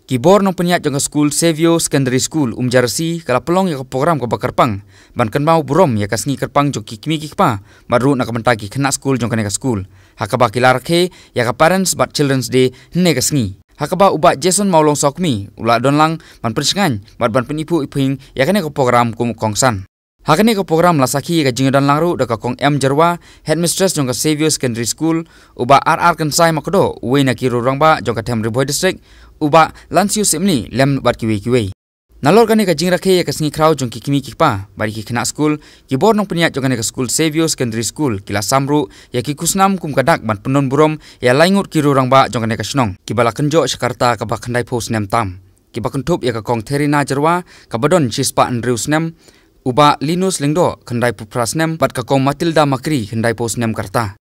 Kibor nong peniat jangka school Savio Secondary School Jarsi kala pelong ya program ke Bakarpang ban kan mau burom ya kasngi kerpang jong kikmi kikpa baru nak mentagi kena school jong kaneka school hakaba kilar ke ya ka parents but children's day ne kasngi hakaba uba Jason maulong sokmi ula donlang ban persengan ban penipu iping ya kaneka program kum kongsan hakane ka program lasaki ka jingadan langru da ka kong M Jarwa headmistress jong ka Savio Secondary School uba RR Kansai Makodo we na kiru rangba jong ka Tham Riboy district uba Lansio Simni lem bat kiwe nalor kane ka jingra ke ka sngi crowd jong kikimi kikpa bari ki kena school ki bor nong peniat jong kane ka school Savio Secondary School kila samru ya ki kusnam kum kadak ban penon burom ya laingut kiru rangba jong kane ka snong ki bala kenjo Jakarta ka ba khandai post nem tam ki ba kentup ya ka kong Therina Jarwa ka badon Chispa Andrews nem uba Linus Lengdo khandai pupras nem bat ka kong Matilda Makri khandai post nem karta